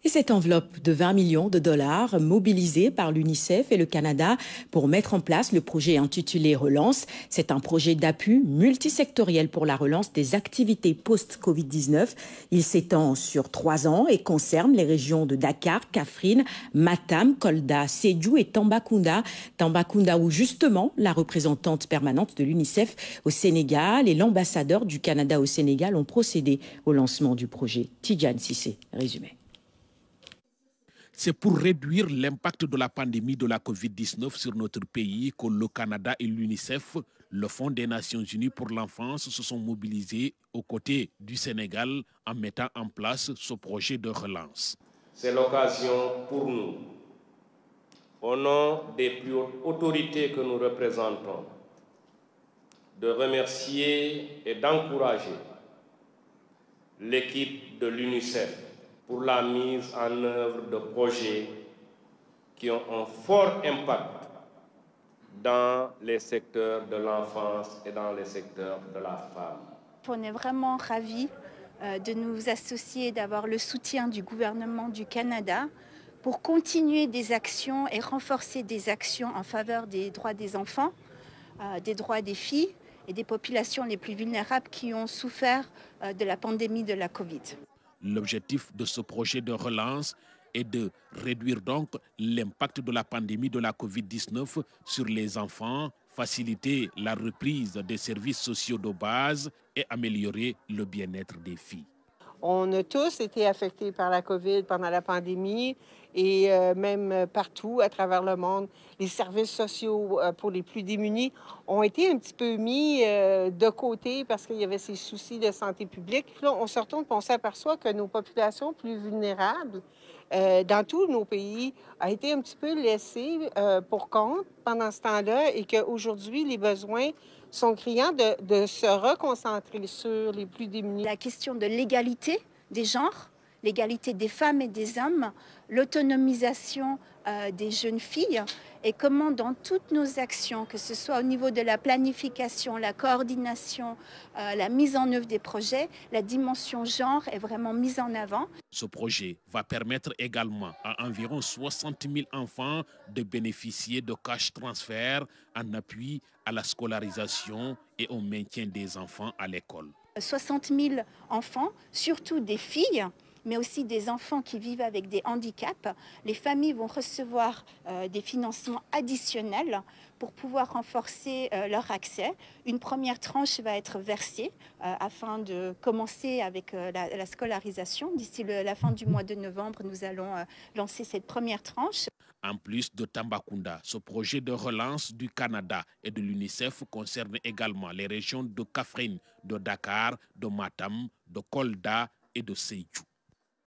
Et cette enveloppe de 20 millions de dollars mobilisée par l'UNICEF et le Canada pour mettre en place le projet intitulé Relance, c'est un projet d'appui multisectoriel pour la relance des activités post-Covid-19. Il s'étend sur 3 ans et concerne les régions de Dakar, Kaffrine, Matam, Kolda, Sédhiou et Tambacounda. Tambacounda où justement la représentante permanente de l'UNICEF au Sénégal et l'ambassadeur du Canada au Sénégal ont procédé au lancement du projet. Tidjane Cissé, résumé. C'est pour réduire l'impact de la pandémie de la Covid-19 sur notre pays que le Canada et l'UNICEF, le Fonds des Nations Unies pour l'enfance, se sont mobilisés aux côtés du Sénégal en mettant en place ce projet de relance. C'est l'occasion pour nous, au nom des plus hautes autorités que nous représentons, de remercier et d'encourager l'équipe de l'UNICEF pour la mise en œuvre de projets qui ont un fort impact dans les secteurs de l'enfance et dans les secteurs de la femme. On est vraiment ravis de nous associer, d'avoir le soutien du gouvernement du Canada pour continuer des actions et renforcer des actions en faveur des droits des enfants, des droits des filles et des populations les plus vulnérables qui ont souffert de la pandémie de la Covid. L'objectif de ce projet de relance est de réduire donc l'impact de la pandémie de la Covid-19 sur les enfants, faciliter la reprise des services sociaux de base et améliorer le bien-être des filles. On a tous été affectés par la COVID pendant la pandémie et même partout à travers le monde, les services sociaux pour les plus démunis ont été un petit peu mis de côté parce qu'il y avait ces soucis de santé publique. Puis là, on se retourne et on s'aperçoit que nos populations plus vulnérables dans tous nos pays ont été un petit peu laissées pour compte pendant ce temps-là et qu'aujourd'hui, les besoins sont criants de se reconcentrer sur les plus démunis. La question de l'égalité des genres, l'égalité des femmes et des hommes, l'autonomisation des jeunes filles et comment dans toutes nos actions, que ce soit au niveau de la planification, la coordination, la mise en œuvre des projets, la dimension genre est vraiment mise en avant. Ce projet va permettre également à environ 60 000 enfants de bénéficier de cash transfert en appui à la scolarisation et au maintien des enfants à l'école. 60 000 enfants, surtout des filles, mais aussi des enfants qui vivent avec des handicaps. Les familles vont recevoir des financements additionnels pour pouvoir renforcer leur accès. Une première tranche va être versée afin de commencer avec la scolarisation. D'ici la fin du mois de novembre, nous allons lancer cette première tranche. En plus de Tambacounda, ce projet de relance du Canada et de l'UNICEF concerne également les régions de Kaffrine, de Dakar, de Matam, de Kolda et de Sédhiou.